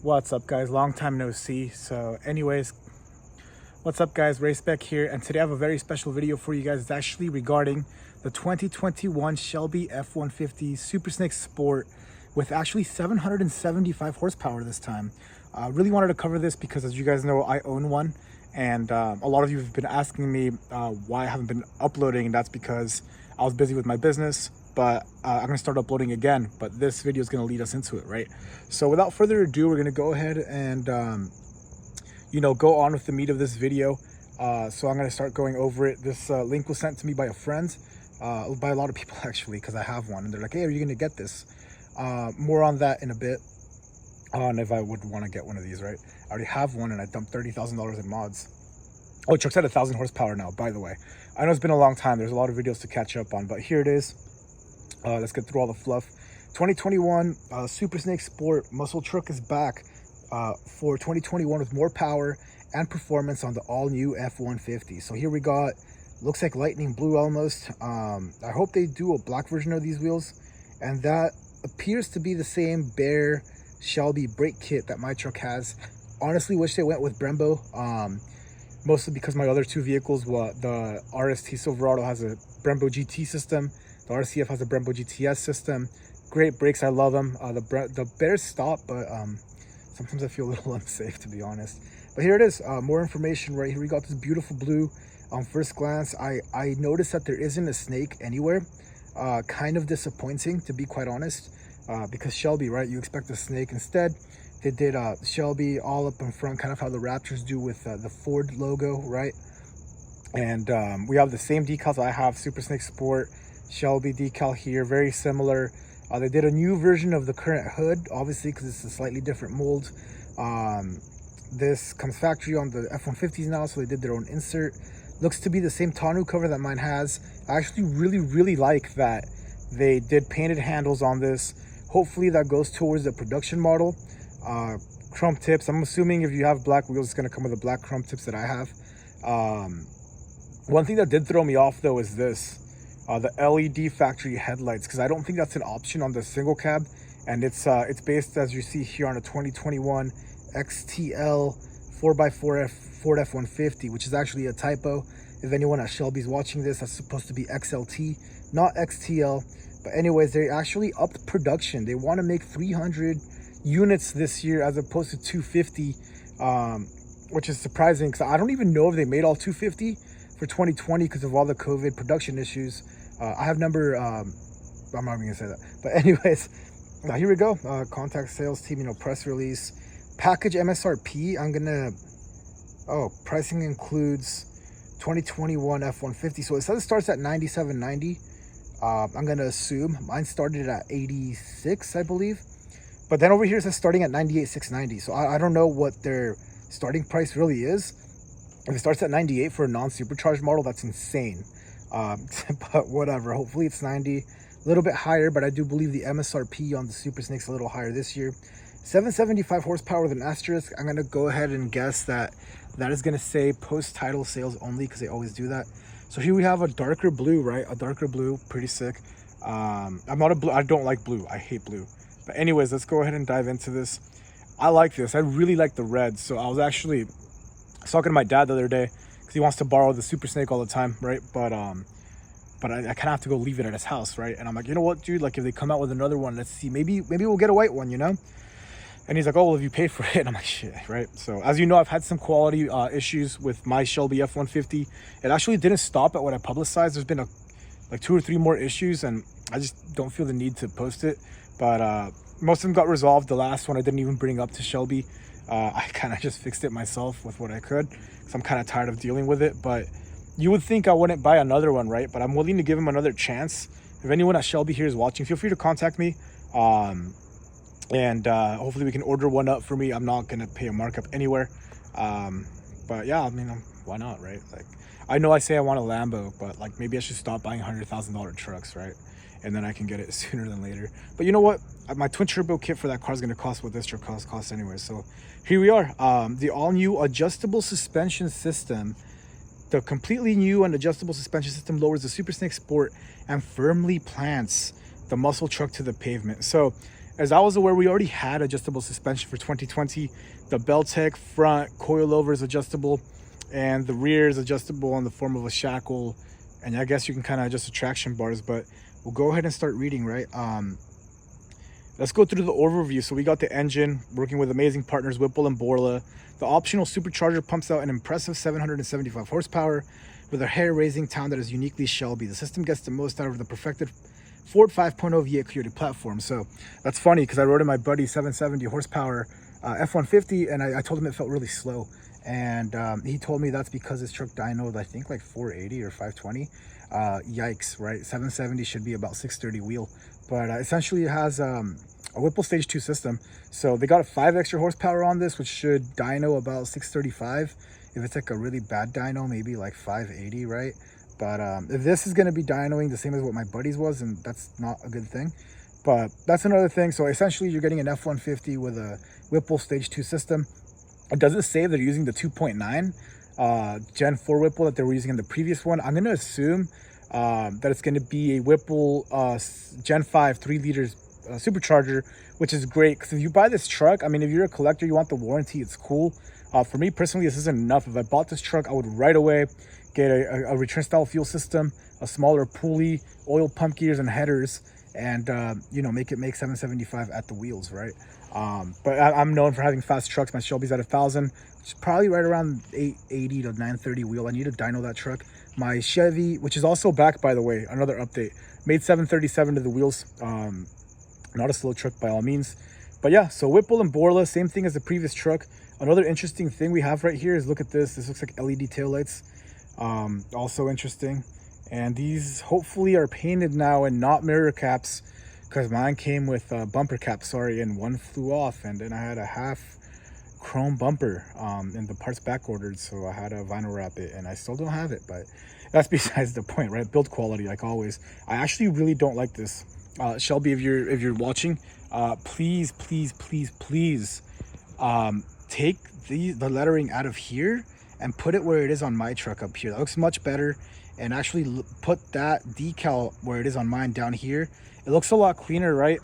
What's up, guys? Long time no see. So anyways, what's up, guys? Raceback here, and today I have a very special video for you guys. It's actually regarding the 2021 Shelby F150 Super Snake Sport with actually 775 horsepower this time. Really wanted to cover this because, as you guys know, I own one, and a lot of you have been asking me why I haven't been uploading, and that's because I was busy with my business. But I'm gonna start uploading again, but this video is gonna lead us into it, right? So without further ado, we're gonna go ahead and go on with the meat of this video. So I'm gonna start going over it. This link was sent to me by a friend, by a lot of people actually, because I have one, and they're like, hey, are you gonna get this? More on that in a bit, on if I would want to get one of these, right? I already have one, and I dumped $30,000 in mods. Oh, truck's at 1,000 horsepower now, by the way. I know it's been a long time. There's a lot of videos to catch up on, but here it is. Let's get through all the fluff. 2021 Super Snake Sport muscle truck is back for 2021 with more power and performance on the all-new F150. So here we got, looks like lightning blue almost. I hope they do a black version of these wheels, and that appears to be the same bare Shelby brake kit that my truck has. Honestly, wish they went with Brembo, mostly because my other two vehicles, the RST Silverado has a Brembo GT system. The RCF has a Brembo GTS system. Great brakes, I love them. The bears stop, but sometimes I feel a little unsafe, to be honest. But here it is, more information right here. We got this beautiful blue. On first glance, I noticed that there isn't a snake anywhere. Kind of disappointing, to be quite honest, because Shelby, right? You expect a snake. Instead, they did Shelby all up in front, kind of how the Raptors do with the Ford logo, right? And we have the same decals I have, Super Snake Sport, Shelby decal here, very similar. They did a new version of the current hood, obviously, because it's a slightly different mold. This comes factory on the F150s now, so they did their own insert. Looks to be the same tonneau cover that mine has. I actually really like that they did painted handles on this. Hopefully that goes towards the production model. Chrome tips, I'm assuming if you have black wheels, it's going to come with the black chrome tips that I have. One thing that did throw me off, though, is this. The LED factory headlights, because I don't think that's an option on the single cab, and it's based, as you see here, on a 2021 XTL 4x4 Ford F150, which is actually a typo. If anyone at Shelby's watching this, that's supposed to be XLT, not XTL. But anyways, they actually upped production. They want to make 300 units this year as opposed to 250, which is surprising, because I don't even know if they made all 250 for 2020 because of all the COVID production issues. I have number, I'm not even gonna say that. But anyways, now here we go. Contact sales team, press release. Package MSRP, pricing includes 2021 F150. So it says it starts at $97.90. I'm gonna assume mine started at $86, I believe. But then over here it says starting at $98,690. So I don't know what their starting price really is. If it starts at 98 for a non-supercharged model, that's insane. But whatever, hopefully it's 90, a little bit higher, but I do believe the MSRP on the Super Snake's a little higher this year. 775 horsepower with an asterisk. I'm gonna go ahead and guess that is gonna say post-title sales only, because they always do that. So here we have a darker blue, right? A darker blue, pretty sick. I'm not a blue, I don't like blue, I hate blue. But anyways, let's go ahead and dive into this. I like this, I really like the red. So I was actually talking to my dad the other day, because he wants to borrow the Super Snake all the time, right? But I kind of have to go leave it at his house, right? And I'm like, you know what, dude? Like, if they come out with another one, let's see. Maybe we'll get a white one, And he's like, oh, well, if you pay for it. And I'm like, shit, right? So as you know, I've had some quality issues with my Shelby F150. It actually didn't stop at what I publicized. There's been like 2 or 3 more issues, and I just don't feel the need to post it. But most of them got resolved. The last one I didn't even bring up to Shelby. I kind of just fixed it myself with what I could, because I'm kind of tired of dealing with it. But you would think I wouldn't buy another one, right? But I'm willing to give him another chance. If anyone at Shelby here is watching, feel free to contact me. And hopefully we can order one up for me. I'm not going to pay a markup anywhere. But yeah, I mean, why not, right? Like, I know I say I want a Lambo, but like, maybe I should stop buying $100,000 trucks, right? And then I can get it sooner than later. But you know what? My twin turbo kit for that car is going to cost what this truck costs anyway. So here we are. The all-new adjustable suspension system. The completely new and adjustable suspension system lowers the Super Snake Sport and firmly plants the muscle truck to the pavement. So As I was aware, we already had adjustable suspension for 2020. The Beltec front coilover is adjustable, and the rear is adjustable in the form of a shackle. And I guess you can kind of adjust the traction bars, but we'll go ahead and start reading, right? Let's go through the overview. So we got the engine, working with amazing partners, Whipple and Borla. The optional supercharger pumps out an impressive 775 horsepower with a hair-raising tone that is uniquely Shelby. The system gets the most out of the perfected Ford 5.0 V8 Coyote platform. So that's funny because I rode in my buddy's 770 horsepower F150, and I told him it felt really slow. And he told me that's because his truck dynoed, I think, like 480 or 520. Yikes, right? 770 should be about 630 wheel. But essentially it has a Whipple Stage 2 system. So they got a 5 extra horsepower on this, which should dyno about 635. If it's like a really bad dyno, maybe like 580, right? But if this is going to be dynoing the same as what my buddy's was, and that's not a good thing. But that's another thing. So essentially you're getting an F150 with a Whipple Stage 2 system. It doesn't say they're using the 2.9 Gen 4 Whipple that they were using in the previous one. I'm going to assume that it's going to be a Whipple Gen 5 3 liters supercharger, which is great because if you buy this truck, I mean, if you're a collector, you want the warranty, it's cool. For me personally, this isn't enough. If I bought this truck, I would right away get a return style fuel system, a smaller pulley, oil pump gears and headers, and you know, make 775 at the wheels, right? But I'm known for having fast trucks. My Shelby's at 1,000, which is probably right around 880 to 930 wheel. I need to dyno that truck. My Chevy, which is also back, by the way, another update, made 737 to the wheels. Not a slow truck by all means. But yeah, so Whipple and Borla, same thing as the previous truck. Another interesting thing we have right here is, look at this. This looks like LED taillights. Also interesting. And these hopefully are painted now and not mirror caps, because mine came with bumper caps, sorry, and one flew off, and then I had a half chrome bumper and the parts back ordered, so I had to vinyl wrap it, and I still don't have it, but that's besides the point, right? Build quality, like always. I actually really don't like this. Shelby, if you're watching, please take the lettering out of here and put it where it is on my truck up here. That looks much better. And actually put that decal where it is on mine down here. It looks a lot cleaner, right?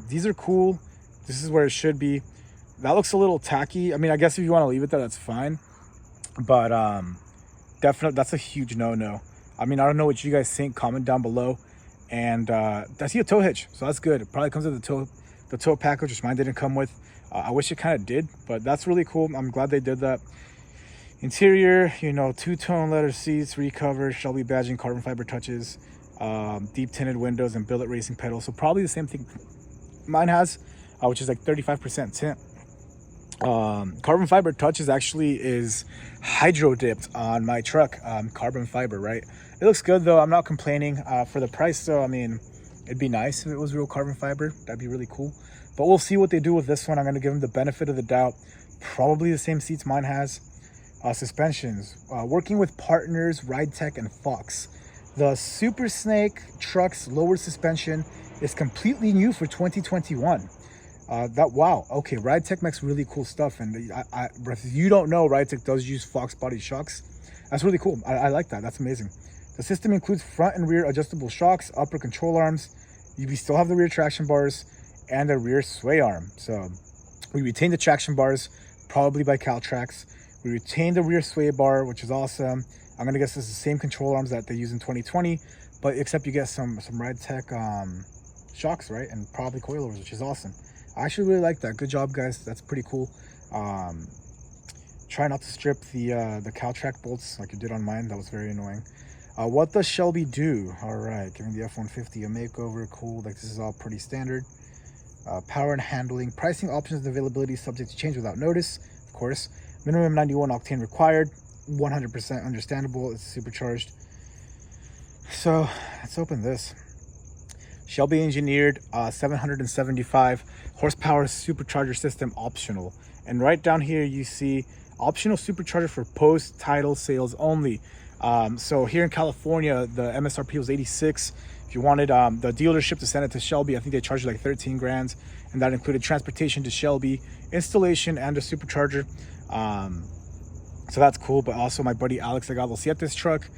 These are cool. This is where it should be. That looks a little tacky. I mean, I guess if you want to leave it there, that's fine. But definitely, that's a huge no-no. I mean, I don't know what you guys think. Comment down below. And I see a tow hitch, so that's good. It probably comes with the tow package, which mine didn't come with. I wish it kind of did, but that's really cool. I'm glad they did that. Interior, you know, two-tone leather seats, recover, Shelby badging, carbon fiber touches, deep tinted windows, and billet racing pedals. So probably the same thing mine has, which is like 35% tint. Carbon fiber touches actually is hydro dipped on my truck. Carbon fiber, right? It looks good though. I'm not complaining. For the price though, I mean, it'd be nice if it was real carbon fiber. That'd be really cool. But we'll see what they do with this one. I'm going to give them the benefit of the doubt. Probably the same seats mine has. Suspensions, working with partners Ride Tech and Fox. The Super Snake truck's lower suspension is completely new for 2021. Wow, okay, Ride Tech makes really cool stuff, and if you don't know, Ride Tech does use Fox body shocks. That's really cool. I like that. That's amazing. The system includes front and rear adjustable shocks, upper control arms. We still have the rear traction bars and the rear sway arm. So we retain the traction bars, probably by Caltrax. We retain the rear sway bar, which is awesome. I'm gonna guess this is the same control arms that they use in 2020, but except you get some Ride Tech shocks, right? And probably coilovers, which is awesome. I actually really like that. Good job, guys. That's pretty cool. Try not to strip the Caltrax bolts like you did on mine. That was very annoying. What does Shelby do? All right, giving the F150 a makeover. Cool. Like, this is all pretty standard. Power and handling. Pricing options and availability subject to change without notice, of course. Minimum 91 octane required, 100% understandable. It's supercharged. So let's open this. Shelby engineered 775 horsepower supercharger system optional. And right down here you see optional supercharger for post-title sales only. So here in California, the MSRP was 86. If you wanted the dealership to send it to Shelby, I think they charged like 13 grand. And that included transportation to Shelby, installation, and a supercharger. So that's cool. But also my buddy Alex that got to see at this truck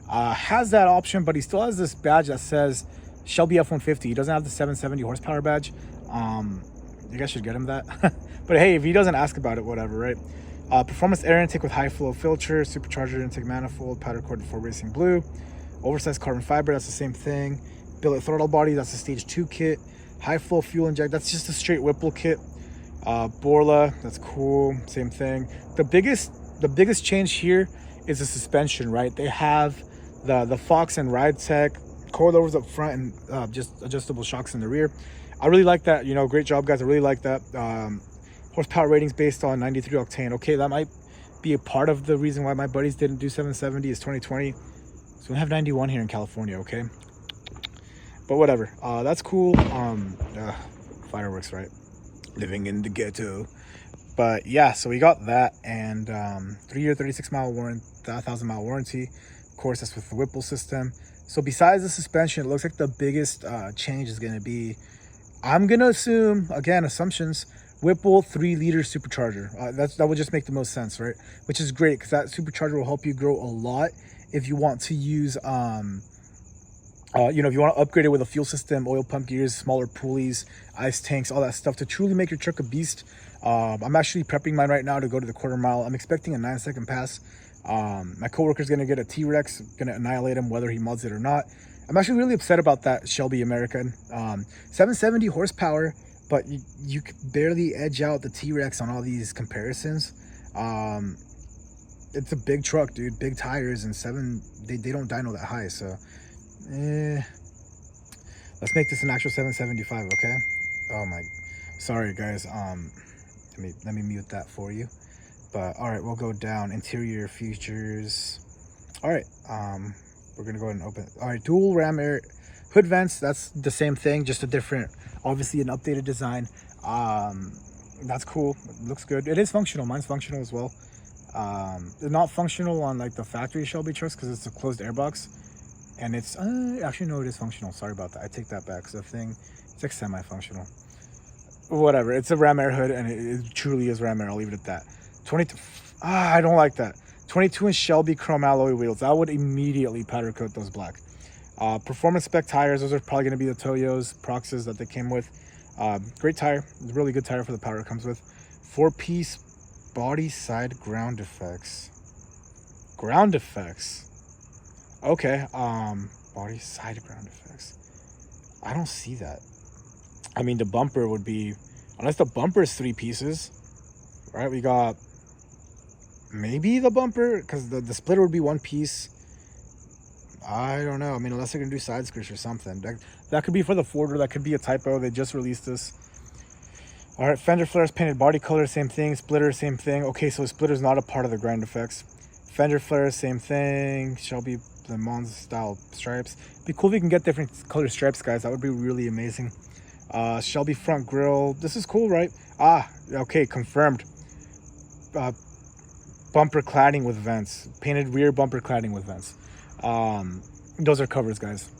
has that option, but he still has this badge that says Shelby F150. He doesn't have the 770 horsepower badge. You guys should get him that. But hey, if he doesn't ask about it, whatever, right? Performance air intake with high flow filter, supercharger intake manifold, powder coated for racing blue, oversized carbon fiber, that's the same thing. Billet throttle body, that's a stage 2 kit. High flow fuel inject, that's just a straight Whipple kit. Borla, that's cool, same thing. The biggest change here is the suspension, right? They have the Fox and Ride Tech coilovers up front and just adjustable shocks in the rear. I really like that. You know, great job, guys. I really like that. Horsepower ratings based on 93 octane. Okay, that might be a part of the reason why my buddies didn't do 770 is 2020. So we have 91 here in California, okay? But whatever. That's cool. Fireworks, right? Living in the ghetto. But yeah, so we got that, and 3-year 36-mile warranty, 1,000-mile warranty. Of course, that's with the Whipple system. So besides the suspension, it looks like the biggest change is going to be, I'm going to assume, again, assumptions, Whipple 3-liter supercharger. That would just make the most sense, right? Which is great, because that supercharger will help you grow a lot if you want to use, you know, if you want to upgrade it with a fuel system, oil pump gears, smaller pulleys, ice tanks, all that stuff to truly make your truck a beast. I'm actually prepping mine right now to go to the quarter mile. I'm expecting a 9-second pass. My coworker's going to get a T-Rex, going to annihilate him whether he mods it or not. I'm actually really upset about that Shelby American. 770 horsepower, but you could barely edge out the T-Rex on all these comparisons. It's a big truck, dude, big tires, and they don't dyno that high, so let's make this an actual 775, okay? Oh my, sorry guys, let me mute that for you. But all right, we'll go down. Interior features. All right, we're gonna go ahead and open. All right, dual ram air hood vents. That's the same thing, just a different, obviously an updated design. That's cool. It looks good. It is functional. Mine's functional as well. Not functional on like the factory Shelby trucks because it's a closed airbox, and it's actually no, it is functional. Sorry about that. I take that back. So the thing, it's like semi-functional. Whatever. It's a ram air hood, and it truly is ram air. I'll leave it at that. 22. I don't like that. 22-inch Shelby chrome alloy wheels. I would immediately powder coat those black. Performance spec tires. Those are probably going to be the Toyos, Proxas that they came with. Great tire. It's a really good tire for the power it comes with. 4-piece body side ground effects. Ground effects. Okay. Body side ground effects. I don't see that. I mean, the bumper would be, unless the bumper is 3 pieces, right? We got maybe the bumper, because the splitter would be 1 piece. I don't know. I mean, unless they're gonna do side skirts or something. That could be for the 4-door. That could be a typo. They just released this. All right, fender flares, painted body color, same thing. Splitter, same thing. Okay, so splitter is not a part of the ground effects. Fender flares, same thing. Shelby Le Mans style stripes. It'd be cool if you can get different color stripes, guys. That would be really amazing. Shelby front grille. This is cool, right? Okay, confirmed. Bumper cladding with vents. Painted rear bumper cladding with vents. Those are covers, guys.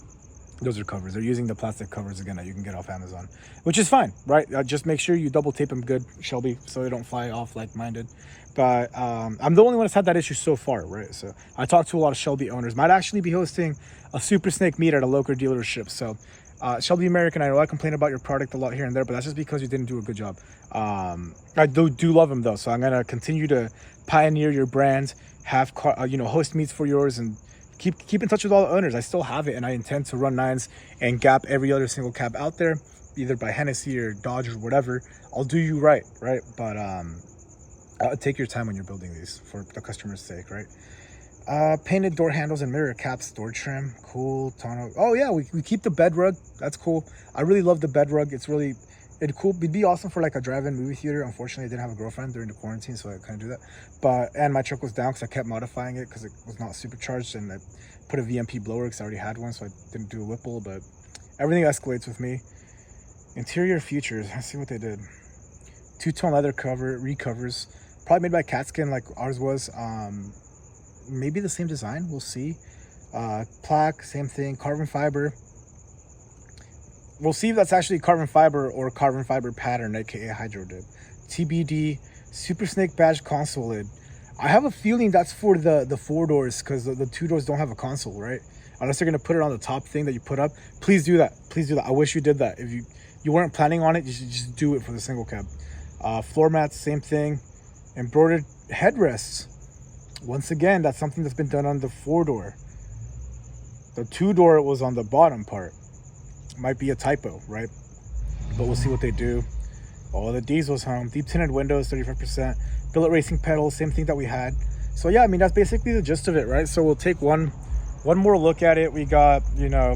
Those are covers. They're using the plastic covers again that you can get off Amazon, which is fine, right? Just make sure you double tape them good, Shelby, so they don't fly off like mine did. But I'm the only one that's had that issue so far, right? So I talked to a lot of Shelby owners. Might actually be hosting a Super Snake meet at a local dealership. So Shelby American, I know I complain about your product a lot here and there, but that's just because you didn't do a good job. I do love them though, so I'm gonna continue to pioneer your brand, have host meets for yours, and keep in touch with all the owners. I still have it, and I intend to run 9s and gap every other single cab out there, either by Hennessy or Dodge or whatever. I'll do you right? But take your time when you're building these for the customer's sake, right? Painted door handles and mirror caps, door trim, cool. Tonneau. Oh yeah, we keep the bed rug. That's cool. I really love the bed rug. It's cool. It'd be awesome for like a drive-in movie theater. Unfortunately, I didn't have a girlfriend during the quarantine, so I couldn't do that. And my truck was down because I kept modifying it because it was not supercharged, and I put a VMP blower because I already had one, so I didn't do a Whipple. But everything escalates with me. Interior features. Let's see what they did. 2-tone leather recovers. Probably made by Catskin like ours was. Maybe the same design. We'll see. Plaque, same thing. Carbon fiber. We'll see if that's actually carbon fiber or carbon fiber pattern, aka hydro dip. TBD. Super Snake badge console lid. I have a feeling that's for the 4 doors, because the 2 doors don't have a console, right? Unless they're gonna put it on the top thing that you put up. Please do that. Please do that. I wish you did that. If you you weren't planning on it, you should just do it for the single cab. Floor mats, same thing. Embroidered headrests. Once again, that's something that's been done on the 4-door. The 2-door was on the bottom part. Might be a typo, right? But we'll see what they do. All the diesels home. Deep tinted windows, 35%. Billet racing pedals, same thing that we had. So yeah, I mean, that's basically the gist of it, right? So we'll take one more look at it. We got, you know,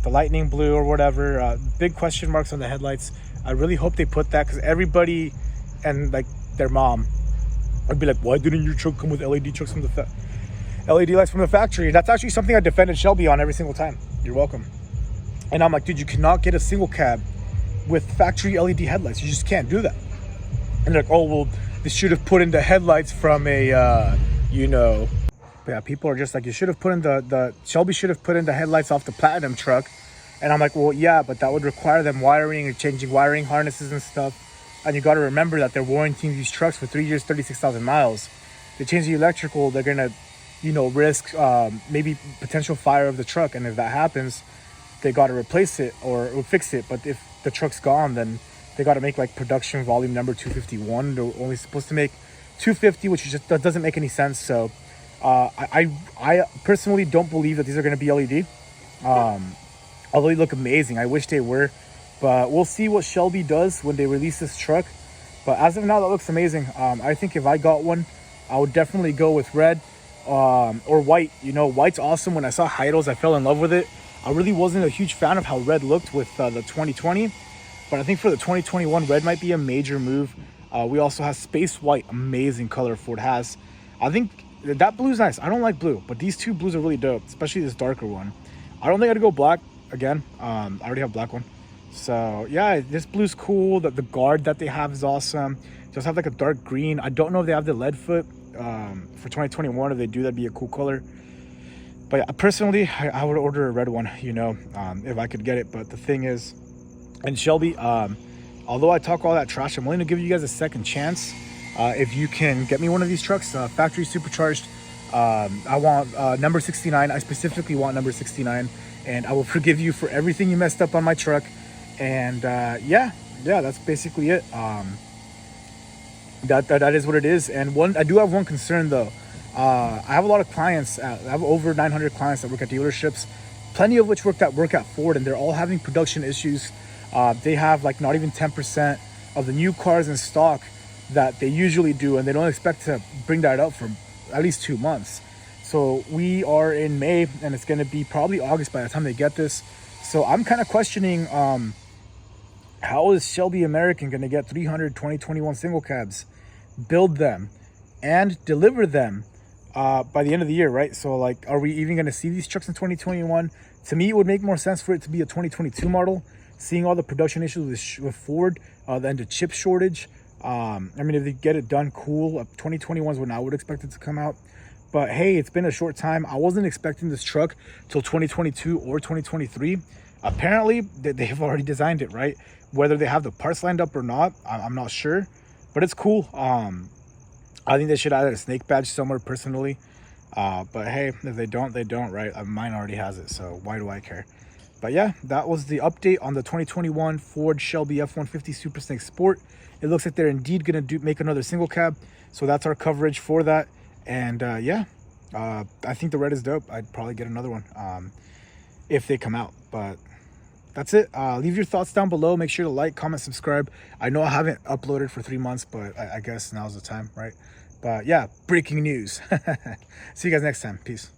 the lightning blue or whatever. Big question marks on the headlights. I really hope they put that, because everybody and like their mom would be like, why didn't your truck come with LED trucks from the LED lights from the factory? That's actually something I defended Shelby on every single time. You're welcome. And I'm like, dude, you cannot get a single cab with factory LED headlights. You just can't do that. And they're like, oh, well, they should have put in the headlights from a, you know. But yeah, people are just like, you should have put in the Shelby should have put in the headlights off the Platinum truck. And I'm like, well, yeah, but that would require them wiring or changing wiring harnesses and stuff. And you got to remember that they're warranting these trucks for 3 years, 36,000 miles. They change the electrical, they're going to, you know, risk maybe potential fire of the truck. And if that happens, they got to replace it or fix it. But if the truck's gone, then they got to make like production volume number 251. They're only supposed to make 250, which just that doesn't make any sense. So I personally don't believe that these are going to be LED. Although they look amazing. I wish they were. But we'll see what Shelby does when they release this truck. But as of now, that looks amazing. I think if I got one, I would definitely go with red or white. You know, white's awesome. When I saw Heidel's, I fell in love with it. I really wasn't a huge fan of how red looked with the 2020. But I think for the 2021, red might be a major move. We also have space white. Amazing color Ford has. I think that blue's nice. I don't like blue, but these two blues are really dope, especially this darker one. I don't think I'd go black again. I already have black one. So yeah, this blue's cool. The guard that they have is awesome. Just have like a dark green. I don't know if they have the lead foot for 2021. If they do, that'd be a cool color. But yeah, personally, I would order a red one, you know, if I could get it. But the thing is, and Shelby, although I talk all that trash, I'm willing to give you guys a second chance. If you can get me one of these trucks, factory supercharged. I want number 69. I specifically want number 69, and I will forgive you for everything you messed up on my truck. And yeah, that's basically it. That is what it is. And I do have one concern though. I have a lot of clients. I have over 900 clients that work at dealerships, plenty of which work at Ford, and they're all having production issues. They have like not even 10% of the new cars in stock that they usually do, and they don't expect to bring that up for at least 2 months. So we are in May, and it's going to be probably August by the time they get this. So I'm kind of questioning how is Shelby American going to get 300 2021 single cabs, build them, and deliver them by the end of the year, right? So like, are we even going to see these trucks in 2021? To me, it would make more sense for it to be a 2022 model, seeing all the production issues with Ford, then the chip shortage. I mean, if they get it done, cool. 2021 is when I would expect it to come out. But hey, it's been a short time. I wasn't expecting this truck till 2022 or 2023. Apparently, they have already designed it, right? Whether they have the parts lined up or not, I'm not sure. But it's cool. I think they should add a snake badge somewhere personally. But hey, if they don't, they don't, right? Mine already has it, so why do I care? But yeah, that was the update on the 2021 Ford Shelby F150 Super Snake Sport. It looks like they're indeed going to make another single cab. So that's our coverage for that. And yeah, I think the red is dope. I'd probably get another one if they come out. But that's it. Leave your thoughts down below. Make sure to like, comment, subscribe. I know I haven't uploaded for 3 months, but I guess now's the time, right? But yeah, breaking news. See you guys next time. Peace.